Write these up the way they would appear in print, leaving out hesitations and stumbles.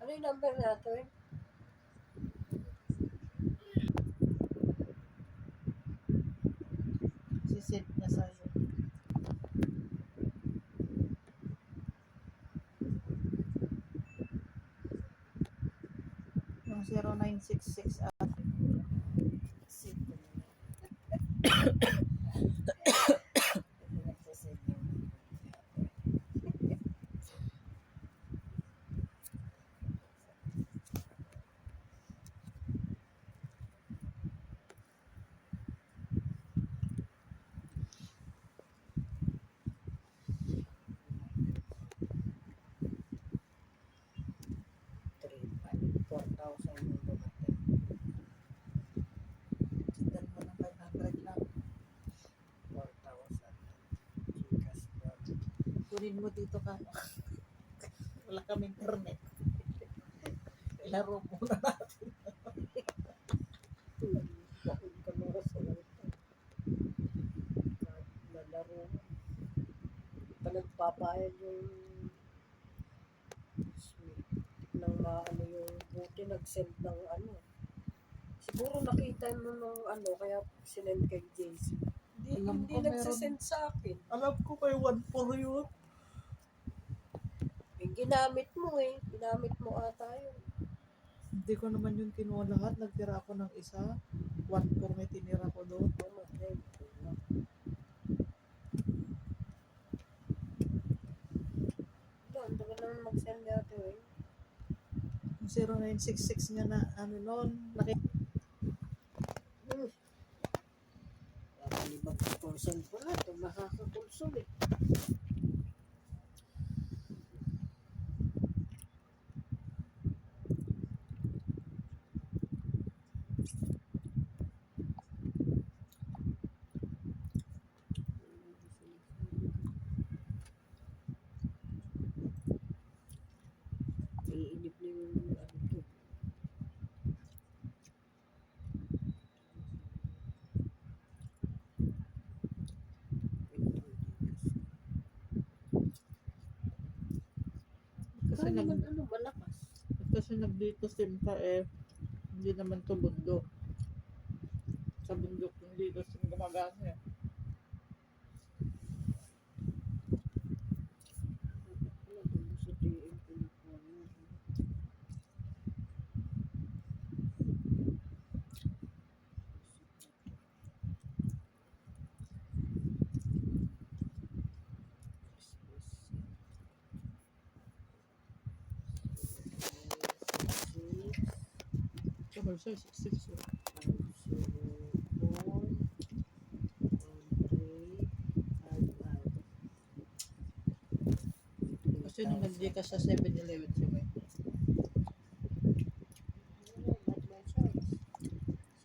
Ano yung number natin? Sisit niya sa'yo. Yung 0966 ate. Sitan mo ng 500 lang. 4,000. Kunin mo dito ka. Wala kaming internet. Laro muna natin. Bakit ka mga sa lalaro. Nagpapayag yung ng ano yung buti nag-send ng ano. Siguro nakita mo ng ano kaya sinend kay JC. Alam Hindi ko nagsasend sa akin. Alam ko kay 1-4 yun. Ginamit mo eh. Ginamit mo ata yun. Hindi ko naman yung kinuha lahat. Nagtira ako ng isa. 1-4 may tinira ko doon. Doon ka naman mag-send natin eh. 0966 nga na ano noon. Mag-console pala. Ito makaka-console eh. Kasi naman ano, malakas. kasi nagdito simka hindi naman to bundok. Sa bundok hindi to sim gumagana eh. Wala doon sa TM Pilipinas. Kapag siya, 66 eh. Kasi nung nag-Gcash sa 7-Eleven siya may.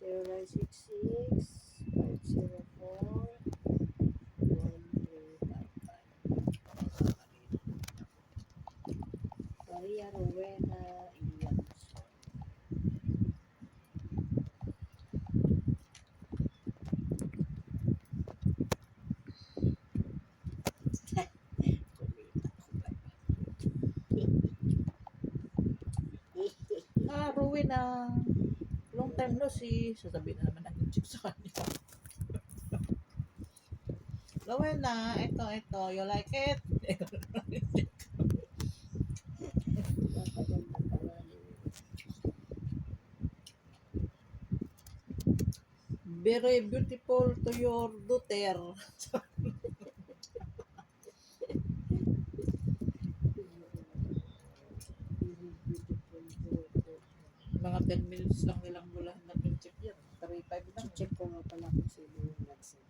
0966-504-1355. Maria Rowena Iwanson. Rowena. Long time no see. Sasabihin na naman natin chick sa kanya. Rowena, ito. You like it? Napaganda pala niya. Very beautiful to your daughter. Mga 10 minutes lang nilang mula natin check yan. 3-5 lang. Check ko nga pala kung sino yung nag-send.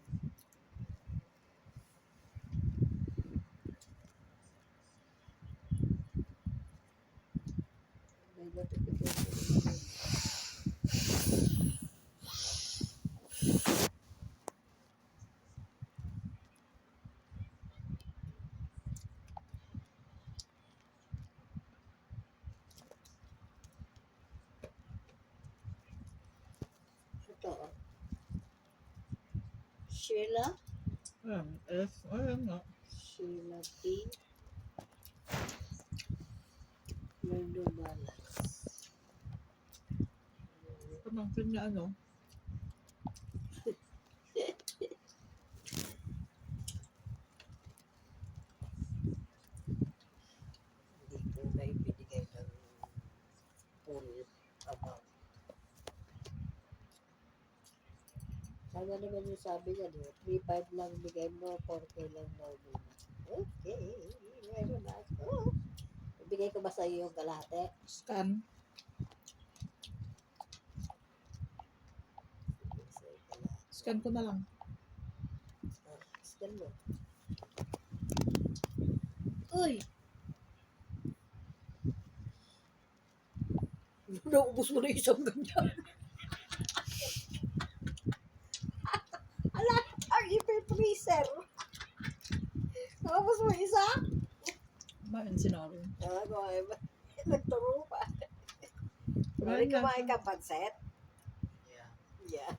May notification naman. Ito. Sheila. Ayun nga. Sheila P. Merdobalas. Pamangkin niya ano. Hindi ko na ibinigay ng full amount. Sana naman yung sabi niya, 3-5 lang bigay mo, 4K lang daw muna. Okay, meron na ako. Ibigay ko ba sa iyo yung kalahati? Scan. Ibigay sa iyo kalahati. Scan ko na lang. Scan mo. Uy! Naubos mo na isang ganyan. Ala, ang ipe-freezer. Naubos mo isa? Kumain si Nori. Nagturo pa. Kumain ka panset? Yeah. Yeah.